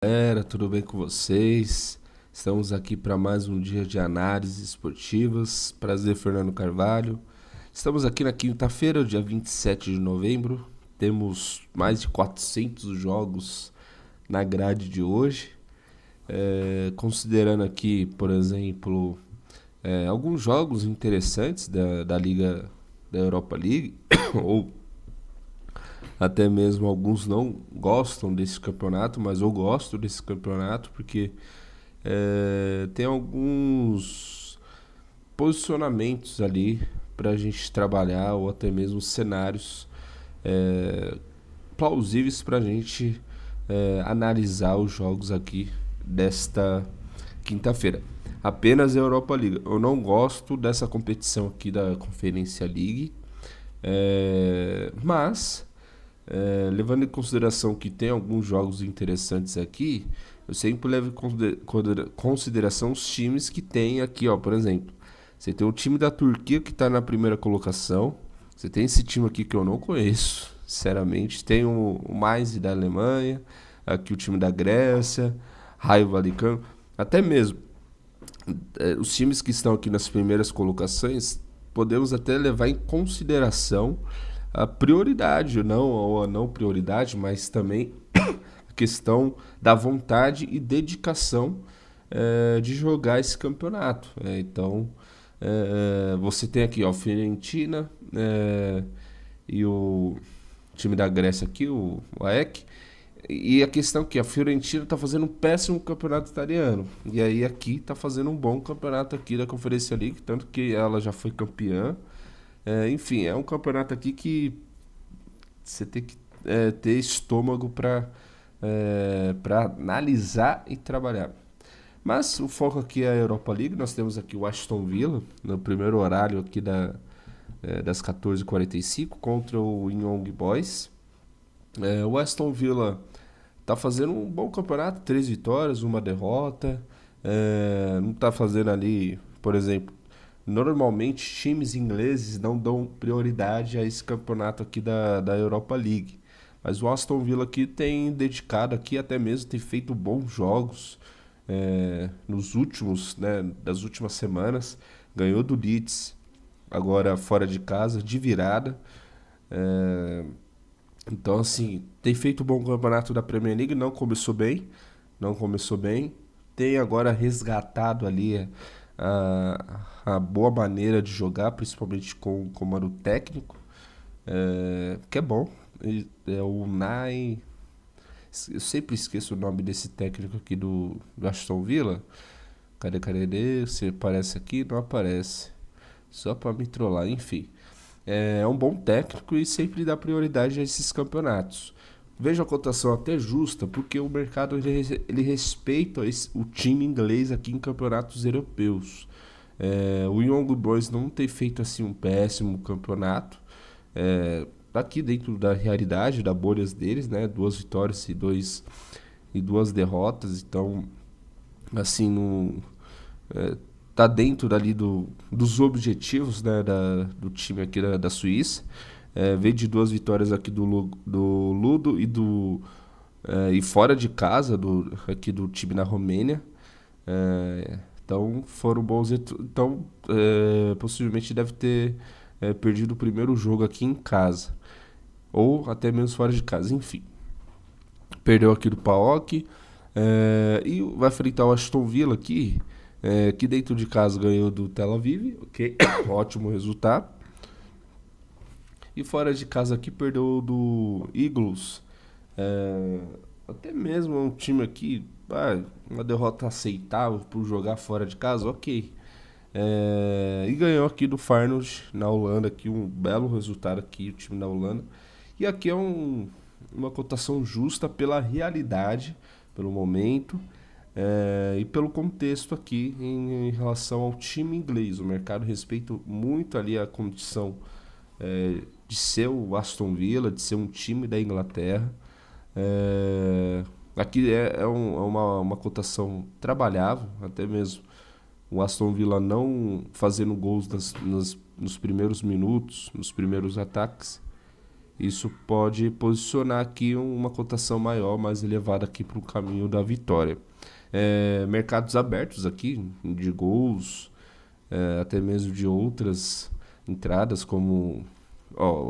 Galera, tudo bem com vocês? Estamos aqui para mais um dia de análises esportivas. Prazer, Fernando Carvalho. Estamos aqui na quinta-feira, dia 27 de novembro. Temos mais de 400 jogos na grade de hoje. Considerando aqui, por exemplo, alguns jogos interessantes da Liga da Europa League, ou até mesmo alguns não gostam desse campeonato, mas eu gosto desse campeonato porque tem alguns posicionamentos ali para a gente trabalhar ou até mesmo cenários é, plausíveis para a gente analisar os jogos aqui desta quinta-feira. Apenas a Europa League. Eu não gosto dessa competição aqui da Conferência League, mas levando em consideração que tem alguns jogos interessantes aqui, eu sempre levo em consideração os times que tem aqui, ó. Por exemplo, você tem o time da Turquia que está na primeira colocação. Você tem esse time aqui que eu não conheço, sinceramente. Tem o Mainz da Alemanha, aqui o time da Grécia, Raio Valicano. Até mesmo os times que estão aqui nas primeiras colocações, podemos até levar em consideração a prioridade, não, ou a não prioridade, mas também a questão da vontade e dedicação de jogar esse campeonato. Então, você tem aqui, ó, Fiorentina e o time da Grécia aqui, o AEK. E a questão é que a Fiorentina está fazendo um péssimo campeonato italiano. E aí aqui está fazendo um bom campeonato aqui da Conferência League, tanto que ela já foi campeã. Enfim, é um campeonato aqui que você tem que ter estômago para analisar e trabalhar. Mas o foco aqui é a Europa League. Nós temos aqui o Aston Villa no primeiro horário aqui das 14h45 contra o Young Boys. O Aston Villa tá fazendo um bom campeonato, 3 vitórias, uma derrota. Não tá fazendo ali, por exemplo, normalmente times ingleses não dão prioridade a esse campeonato aqui da Europa League. Mas o Aston Villa aqui tem dedicado aqui, até mesmo tem feito bons jogos nos últimos, né, das últimas semanas. Ganhou do Leeds, agora fora de casa, de virada. É, então, assim, tem feito um bom campeonato da Premier League, não começou bem, não começou bem. Tem agora resgatado ali a boa maneira de jogar, principalmente com o comando técnico, que é bom. É o Unai. Eu sempre esqueço o nome desse técnico aqui do Aston Villa. Cadê? Você aparece aqui? Não aparece. Só pra me trollar, enfim. É um bom técnico e sempre dá prioridade a esses campeonatos. Vejo a cotação até justa, porque o mercado ele respeita o time inglês aqui em campeonatos europeus. O Young Boys não tem feito assim um péssimo campeonato. Aqui dentro da realidade, da bolhas deles, né? 2 vitórias e 2 derrotas. Então, assim, não, tá dentro dali dos objetivos, né, do time aqui da Suíça. Veio de 2 vitórias aqui do Ludo e fora de casa aqui do time na Romênia. Então foram bons. Então possivelmente deve ter perdido o primeiro jogo aqui em casa. Ou até mesmo fora de casa, enfim. Perdeu aqui do PAOK. E vai enfrentar o Aston Villa aqui, que dentro de casa ganhou do Tel Aviv, ok? Ótimo resultado. E fora de casa aqui perdeu do Eagles. Até mesmo um time aqui, uma derrota aceitável por jogar fora de casa, ok. E ganhou aqui do Feyenoord na Holanda, aqui um belo resultado aqui, o time da Holanda. E aqui é uma cotação justa pela realidade, pelo momento e pelo contexto aqui em relação ao time inglês. O mercado respeita muito ali a condição de ser o Aston Villa, de ser um time da Inglaterra. Aqui é uma cotação trabalhável, até mesmo o Aston Villa não fazendo gols nos primeiros minutos, nos primeiros ataques. Isso pode posicionar aqui uma cotação maior, mais elevada aqui para o caminho da vitória. Mercados abertos aqui, de gols, até mesmo de outras entradas, como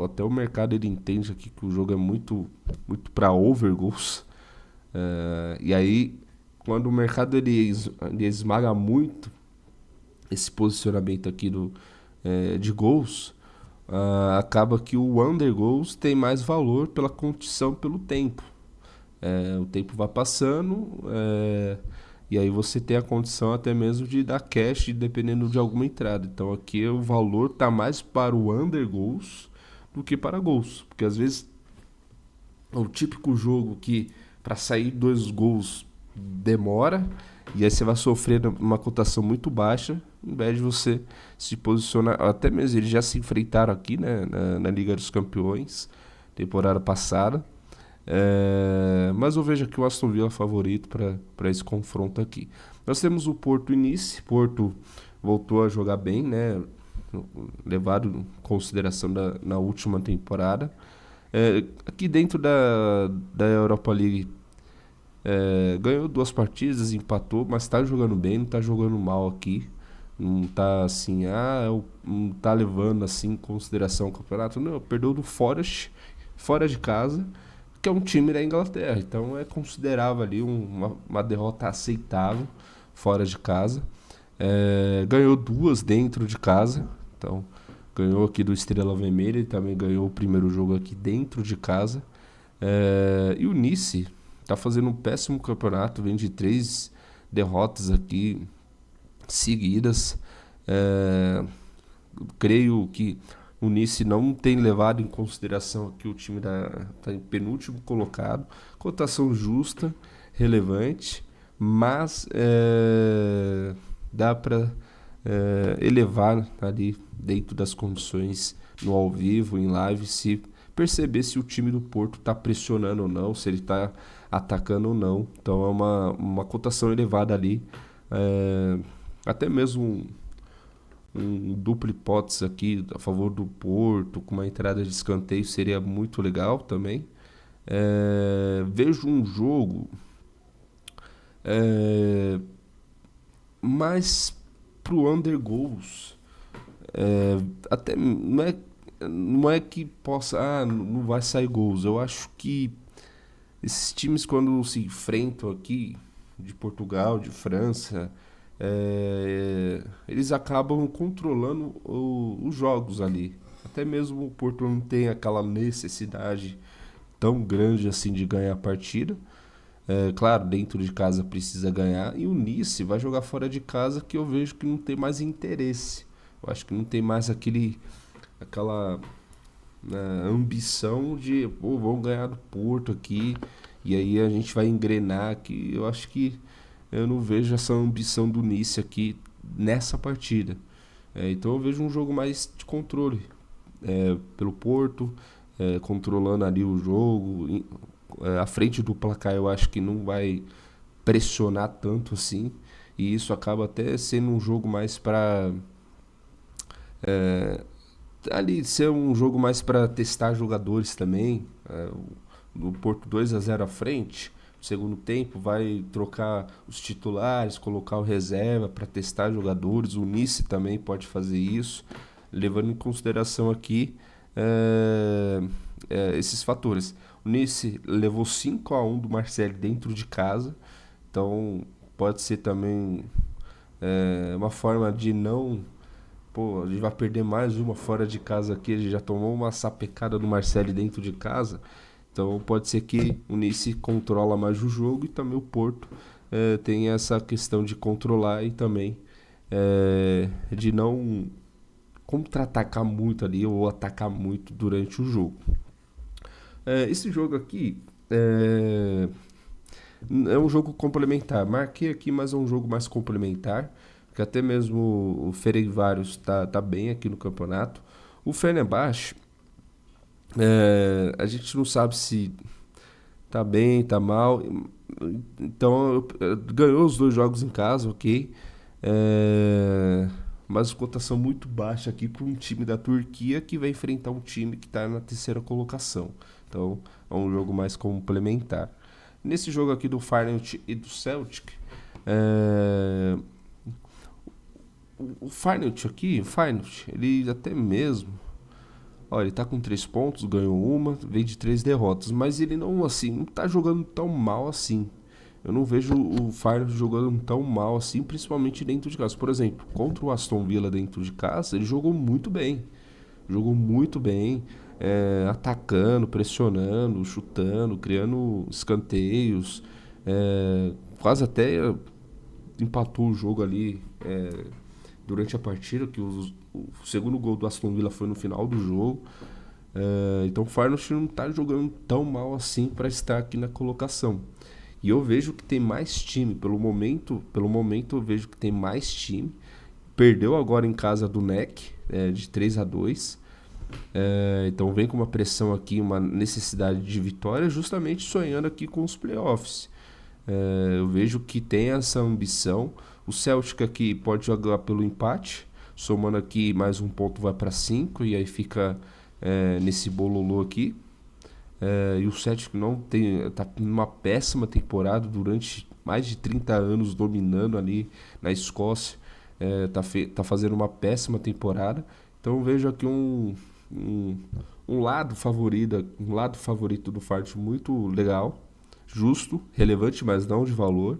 até o mercado ele entende aqui que o jogo é muito, muito para over gols. E aí, quando o mercado ele esmaga muito esse posicionamento aqui de gols, acaba que o under goals tem mais valor pela condição pelo tempo. O tempo vai passando, e aí você tem a condição até mesmo de dar cash dependendo de alguma entrada. Então aqui o valor está mais para o under goals do que para gols, porque às vezes é o típico jogo que para sair 2 gols demora, e aí você vai sofrer uma cotação muito baixa, em vez de você se posicionar. Até mesmo eles já se enfrentaram aqui, né, na Liga dos Campeões, temporada passada. Mas eu vejo aqui o Aston Villa favorito para esse confronto aqui. Nós temos o Porto e Nice. Porto voltou a jogar bem, né, levado em consideração na última temporada. Aqui dentro da Europa League, ganhou 2 partidas, empatou, mas tá jogando bem, não tá jogando mal aqui. Não tá assim, não tá levando assim em consideração o campeonato. Não, perdeu do Forest, fora de casa, que é um time da Inglaterra. Então é considerável ali uma derrota aceitável fora de casa. Ganhou 2 dentro de casa. Então ganhou aqui do Estrela Vermelha e também ganhou o primeiro jogo aqui dentro de casa. E o Nice tá fazendo um péssimo campeonato, vem de 3 derrotas aqui seguidas. Creio que o Nice não tem levado em consideração aqui o time tá em penúltimo colocado, cotação justa, relevante, mas dá para elevar ali dentro das condições no ao vivo, em live, se perceber se o time do Porto está pressionando ou não, se ele está atacando ou não. Então é uma cotação elevada ali. Até mesmo um duplo hipótese aqui a favor do Porto, com uma entrada de escanteio, seria muito legal também. Vejo um jogo mais pro under goals. Até não é que possa, não vai sair gols. Eu acho que esses times, quando se enfrentam aqui, de Portugal, de França, eles acabam controlando os jogos ali. Até mesmo o Porto não tem aquela necessidade tão grande assim de ganhar a partida. Claro, dentro de casa precisa ganhar. E o Nice vai jogar fora de casa, que eu vejo que não tem mais interesse. Eu acho que não tem mais aquela ambição de, vamos ganhar do Porto aqui, e aí a gente vai engrenar aqui. Eu acho que eu não vejo essa ambição do Nice aqui nessa partida. Então eu vejo um jogo mais de controle pelo Porto, controlando ali o jogo. À frente do placar eu acho que não vai pressionar tanto assim, e isso acaba até sendo um jogo mais para ali ser um jogo mais para testar jogadores também. O Porto 2-0 à frente, no segundo tempo vai trocar os titulares, colocar o reserva para testar jogadores. O Nice também pode fazer isso, levando em consideração aqui esses fatores. O Nice levou 5-1 do Marseille dentro de casa, então pode ser também uma forma de não... Pô, a gente vai perder mais uma fora de casa aqui. A gente já tomou uma sapecada do Marseille dentro de casa. Então pode ser que o Nice controla mais o jogo, e também o Porto tem essa questão de controlar e também de não contra-atacar muito ali ou atacar muito durante o jogo. Esse jogo aqui é um jogo complementar. Marquei aqui, mas é um jogo mais complementar, que até mesmo o Ferencváros tá bem aqui no campeonato. O Fenerbahçe, a gente não sabe se tá bem, tá mal. Então, ganhou os 2 jogos em casa, ok. mas cotação muito baixa aqui para um time da Turquia que vai enfrentar um time que está na terceira colocação. Então é um jogo mais complementar. Nesse jogo aqui do Feyenoord e do Celtic, é, o Feyenoord aqui, ele até mesmo, ó, ele tá com 3 pontos, ganhou uma, veio de 3 derrotas, mas ele não, assim, não tá jogando tão mal assim. Eu não vejo o Feyenoord jogando tão mal assim, principalmente dentro de casa. Por exemplo, contra o Aston Villa dentro de casa, ele jogou muito bem. Jogou muito bem, atacando, pressionando, chutando, criando escanteios. Quase até empatou o jogo ali durante a partida, que o segundo gol do Aston Villa foi no final do jogo. Então o Feyenoord não está jogando tão mal assim para estar aqui na colocação. E eu vejo que tem mais time, pelo momento eu vejo que tem mais time. Perdeu agora em casa do NEC, de 3-2. Então vem com uma pressão aqui, uma necessidade de vitória, justamente sonhando aqui com os playoffs. Eu vejo que tem essa ambição. O Celtic aqui pode jogar pelo empate, somando aqui mais um ponto vai para 5 e aí fica nesse bololô aqui. E o Celtic não tem, tá numa péssima temporada durante mais de 30 anos dominando ali na Escócia. Tá fazendo uma péssima temporada. Então eu vejo aqui um, um lado favorito do Feyenoord muito legal, justo, relevante, mas não de valor.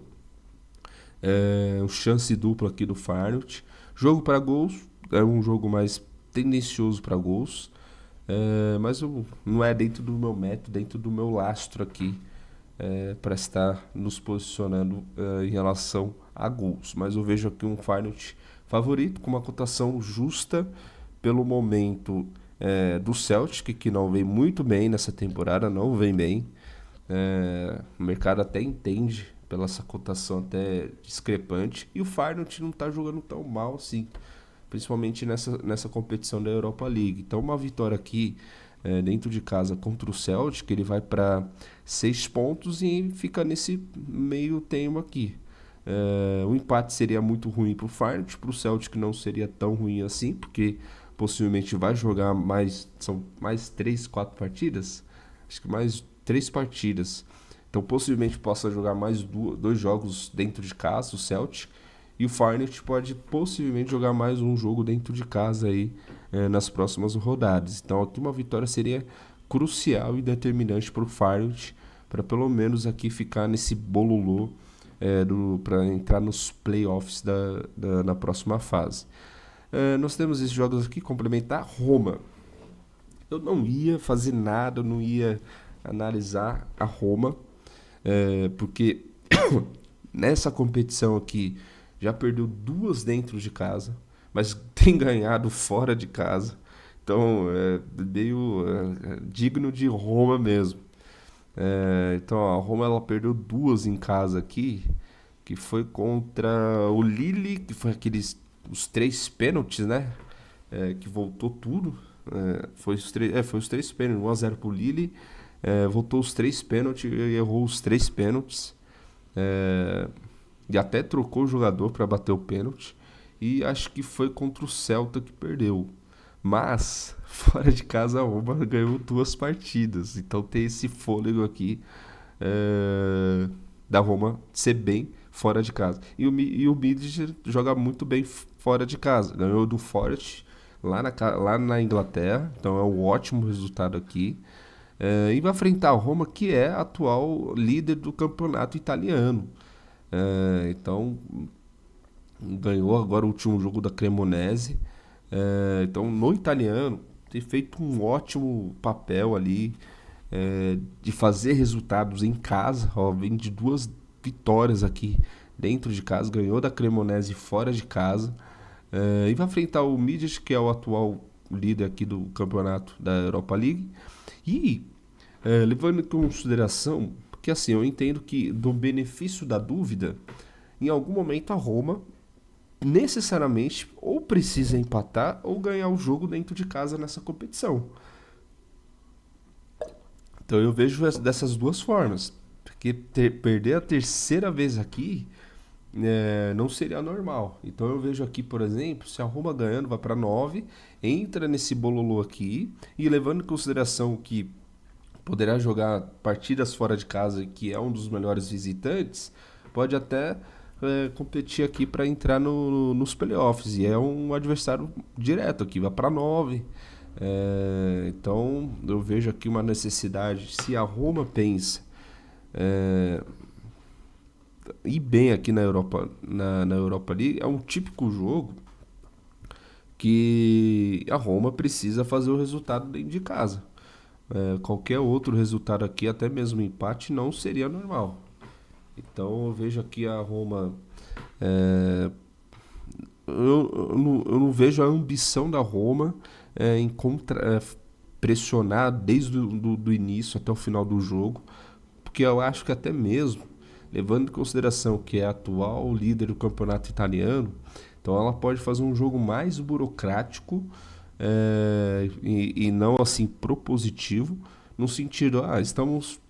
Um chance dupla aqui do Feyenoord. Jogo para gols, é um jogo mais tendencioso para gols. Mas não é dentro do meu método, dentro do meu lastro aqui, para estar nos posicionando em relação a gols. Mas eu vejo aqui um Feyenoord favorito, com uma cotação justa pelo momento do Celtic, que não vem muito bem nessa temporada, não vem bem. O mercado até entende pela essa cotação até discrepante. E o Feyenoord não está jogando tão mal assim, principalmente nessa competição da Europa League. Então uma vitória aqui dentro de casa contra o Celtic, ele vai para 6 pontos e fica nesse meio termo aqui. O empate seria muito ruim para o Feyenoord, para o Celtic não seria tão ruim assim, porque possivelmente vai jogar são mais 3, 4 partidas, acho que mais 3 partidas. Então possivelmente possa jogar mais 2 jogos dentro de casa, o Celtic. E o Feyenoord pode possivelmente jogar mais um jogo dentro de casa aí nas próximas rodadas. Então aqui uma vitória seria crucial e determinante para o Feyenoord, para pelo menos aqui ficar nesse bololô para entrar nos playoffs na próxima fase. Nós temos esses jogos aqui, complementar Roma. Eu não ia fazer nada, eu não ia analisar a Roma, porque nessa competição aqui já perdeu 2 dentro de casa, mas tem ganhado fora de casa. Então é meio digno de Roma mesmo. Então a Roma ela perdeu 2 em casa aqui, que foi contra o Lille, que foi os 3 pênaltis, né? Que voltou tudo. Foi os 3 pênaltis, 1-0 pro Lille. Voltou os 3 pênaltis e errou os 3 pênaltis. E até trocou o jogador para bater o pênalti. E acho que foi contra o Celta que perdeu. Mas, fora de casa, a Roma ganhou 2 partidas. Então tem esse fôlego aqui da Roma ser bem fora de casa. E o Midtjylland joga muito bem fora de casa. Ganhou do Forest lá na Inglaterra. Então é um ótimo resultado aqui. E vai enfrentar a Roma, que é a atual líder do campeonato italiano. Então ganhou agora o último jogo da Cremonese. Então no italiano tem feito um ótimo papel ali de fazer resultados em casa. Vem de 2 vitórias aqui dentro de casa, ganhou da Cremonese fora de casa. E vai enfrentar o Midtjylland, que é o atual líder aqui do campeonato da Europa League. E levando em consideração, porque assim, eu entendo que do benefício da dúvida, em algum momento a Roma necessariamente ou precisa empatar ou ganhar o jogo dentro de casa nessa competição. Então eu vejo dessas 2 formas, porque perder a terceira vez aqui não seria normal. Então eu vejo aqui, por exemplo, se a Roma ganhando vai para 9, entra nesse bololô aqui e levando em consideração que poderá jogar partidas fora de casa, que é um dos melhores visitantes, pode até competir aqui para entrar nos playoffs. E é um adversário direto aqui, vai para 9. Então eu vejo aqui uma necessidade. Se a Roma pensa ir bem aqui na Europa, na Europa League, é um típico jogo que a Roma precisa fazer o resultado dentro de casa. Qualquer outro resultado aqui, até mesmo empate, não seria normal. Então eu vejo aqui a Roma. é, eu não vejo a ambição da Roma em pressionar desde do início até o final do jogo, porque eu acho que até mesmo, levando em consideração que é a atual líder do campeonato italiano, então ela pode fazer um jogo mais burocrático e não assim propositivo, no sentido, estamos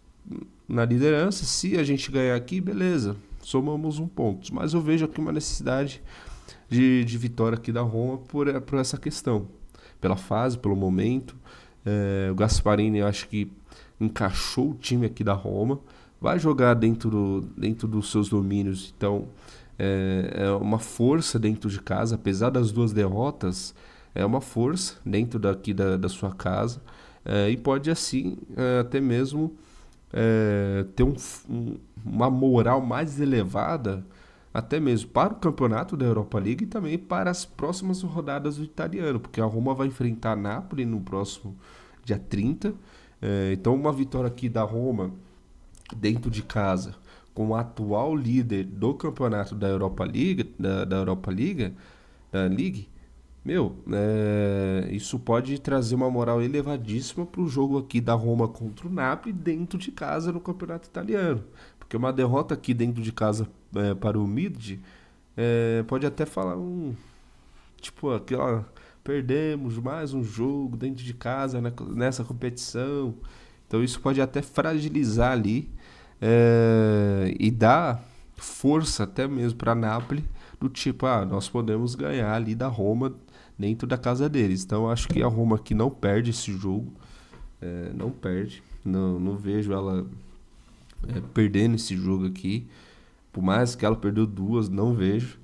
na liderança, se a gente ganhar aqui, beleza, somamos um ponto. Mas eu vejo aqui uma necessidade de vitória aqui da Roma por essa questão, pela fase, pelo momento. O Gasparini, eu acho que encaixou o time aqui da Roma, vai jogar dentro dos seus domínios, então é uma força dentro de casa, apesar das duas derrotas, é uma força dentro daqui da sua casa, e pode assim até mesmo ter uma moral mais elevada, até mesmo para o campeonato da Europa League e também para as próximas rodadas do italiano, porque a Roma vai enfrentar a Napoli no próximo dia 30. Então uma vitória aqui da Roma dentro de casa com o atual líder do campeonato da Europa League, da Europa League, isso pode trazer uma moral elevadíssima para o jogo aqui da Roma contra o Napoli dentro de casa no campeonato italiano. Porque uma derrota aqui dentro de casa para o Mid pode até falar tipo, aquela, perdemos mais um jogo dentro de casa nessa competição. Então isso pode até fragilizar ali e dar força até mesmo para Napoli, do tipo, nós podemos ganhar ali da Roma dentro da casa deles. Então acho que a Roma aqui não perde esse jogo, não perde, não vejo ela perdendo esse jogo aqui, por mais que ela perdeu duas, não vejo.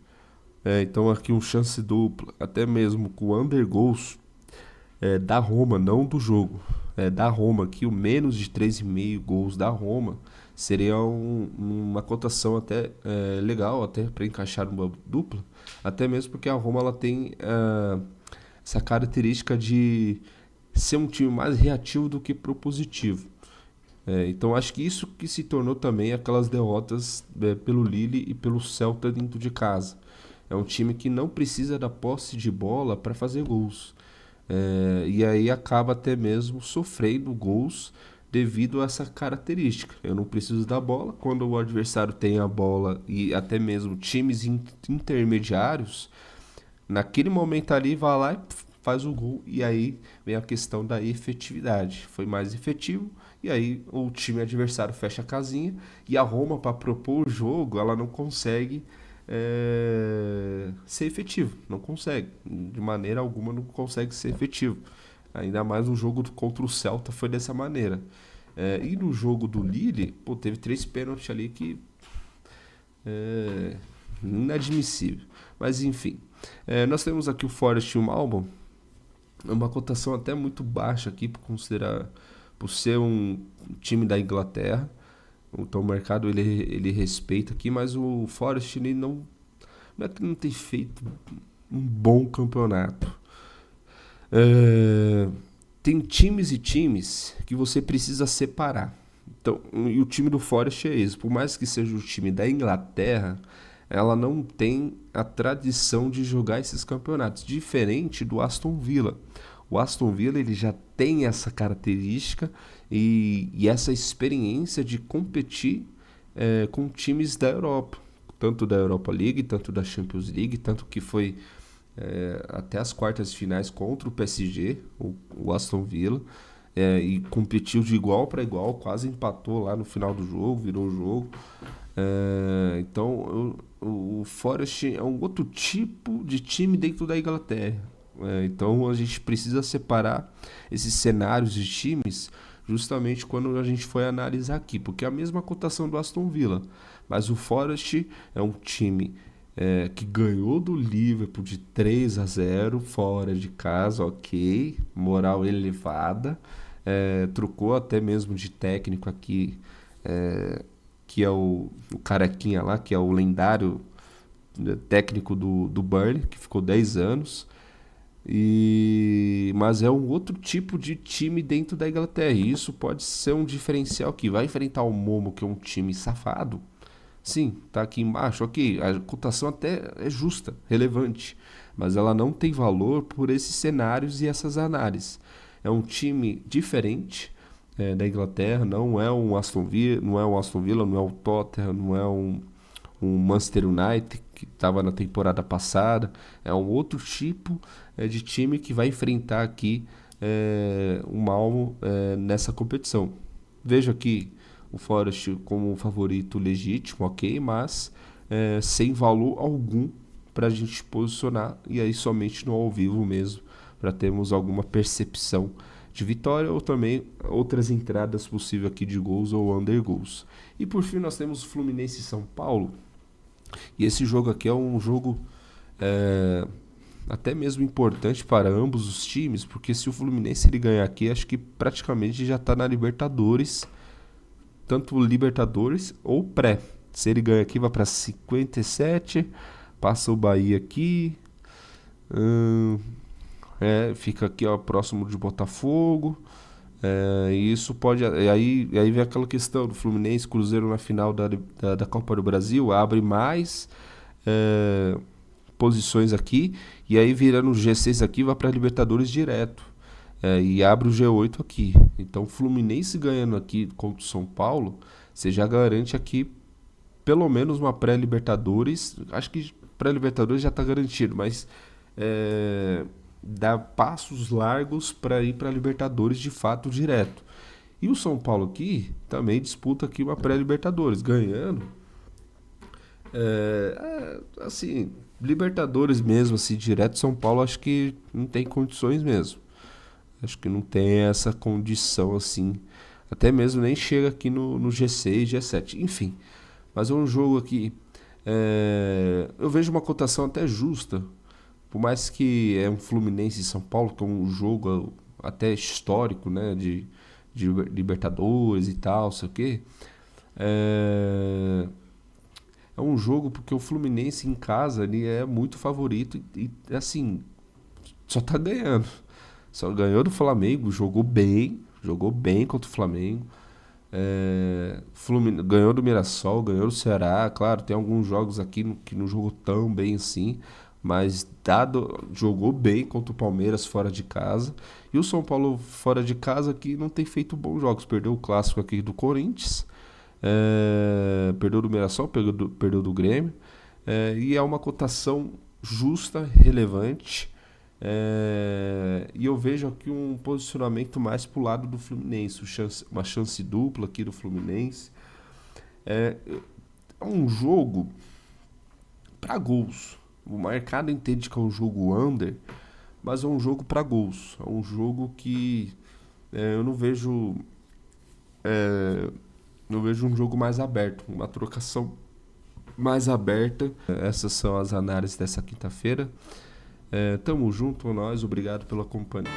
Então aqui um chance dupla, até mesmo com o under goals da Roma, não do jogo, da Roma, aqui o menos de 3,5 gols da Roma seria uma cotação até legal, até para encaixar numa dupla, até mesmo porque a Roma ela tem essa característica de ser um time mais reativo do que propositivo. Então acho que isso que se tornou também aquelas derrotas pelo Lille e pelo Celta dentro de casa. É um time que não precisa da posse de bola para fazer gols. E aí acaba até mesmo sofrendo gols devido a essa característica. Eu não preciso da bola. Quando o adversário tem a bola e até mesmo times intermediários, naquele momento ali vai lá e faz o gol. E aí vem a questão da efetividade. Foi mais efetivo e aí o time adversário fecha a casinha e a Roma, para propor o jogo, ela não consegue ser efetivo, não consegue, de maneira alguma não consegue ser efetivo, ainda mais no jogo contra o Celta foi dessa maneira. E no jogo do Lille, teve 3 pênaltis ali que inadmissível, mas enfim. Nós temos aqui o Forest e o Malmö, uma cotação até muito baixa aqui por ser um time da Inglaterra. Então o mercado ele respeita aqui, mas o Forest ele não é que não tem feito um bom campeonato. Tem times e times que você precisa separar. Então, e o time do Forest é esse. Por mais que seja o time da Inglaterra, ela não tem a tradição de jogar esses campeonatos, diferente do Aston Villa. O Aston Villa ele já tem essa característica e essa experiência de competir com times da Europa, tanto da Europa League, tanto da Champions League, tanto que foi até as quartas de finais contra o PSG, o Aston Villa, e competiu de igual para igual, quase empatou lá no final do jogo, virou o jogo. Então, o Forest é um outro tipo de time dentro da Inglaterra. Então, a gente precisa separar esses cenários de times justamente quando a gente foi analisar aqui, porque é a mesma cotação do Aston Villa, mas o Forest é um time que ganhou do Liverpool de 3-0 fora de casa, ok, moral elevada, trocou até mesmo de técnico aqui, que é o carequinha lá, que é o lendário técnico do Burnley, que ficou 10 anos. Mas é um outro tipo de time dentro da Inglaterra. E isso pode ser um diferencial que vai enfrentar o Momo, que é um time safado. Sim, tá aqui embaixo, ok. A cotação até é justa, relevante, mas ela não tem valor por esses cenários e essas análises. É um time diferente da Inglaterra, não é um Aston Villa, não é o Tottenham, não é um Manchester United que estava na temporada passada. É um outro tipo de time que vai enfrentar aqui o Malmo nessa competição. Vejo aqui o Forest como um favorito legítimo, ok, mas sem valor algum para a gente posicionar, e aí somente no ao vivo mesmo, para termos alguma percepção de vitória ou também outras entradas possíveis aqui de gols ou under gols. E por fim nós temos Fluminense e São Paulo, e esse jogo aqui é um jogo até mesmo importante para ambos os times, porque se o Fluminense ele ganhar aqui, acho que praticamente já está na Libertadores, tanto Libertadores ou pré. Se ele ganha aqui, vai para 57, passa o Bahia aqui, fica aqui ó, próximo de Botafogo. E isso pode. Aí vem aquela questão do Fluminense, Cruzeiro na final da Copa do Brasil, abre mais posições aqui, e aí virando o G6 aqui, vai para Libertadores direto. E abre o G8 aqui. Então, Fluminense ganhando aqui contra o São Paulo, você já garante aqui pelo menos uma pré-Libertadores. Acho que pré-Libertadores já está garantido, mas dá passos largos para ir para Libertadores de fato direto. E o São Paulo aqui também disputa aqui uma pré-Libertadores, ganhando. Assim, Libertadores mesmo, assim, direto São Paulo, acho que não tem condições mesmo. Acho que não tem essa condição assim. Até mesmo nem chega aqui no G6, G7. Enfim. Mas é um jogo aqui. Eu vejo uma cotação até justa. Por mais que é um Fluminense e São Paulo, que é um jogo até histórico, né? De Libertadores e tal, sei o quê. É um jogo porque o Fluminense em casa ele é muito favorito e assim, só tá ganhando. Só ganhou do Flamengo, jogou bem contra o Flamengo. Ganhou do Mirassol, ganhou do Ceará. Claro, tem alguns jogos aqui que não jogou tão bem assim, mas jogou bem contra o Palmeiras fora de casa. E o São Paulo fora de casa que não tem feito bons jogos. Perdeu o clássico aqui do Corinthians, perdeu do Mirassol, perdeu do Grêmio. E é uma cotação justa, relevante. E eu vejo aqui um posicionamento mais pro lado do Fluminense, uma chance dupla aqui do Fluminense. É um jogo para gols. O mercado entende que é um jogo under, mas é um jogo para gols. É um jogo que eu não vejo um jogo mais aberto, uma trocação mais aberta. Essas são as análises dessa quinta-feira. Tamo junto, nós, obrigado pela companhia.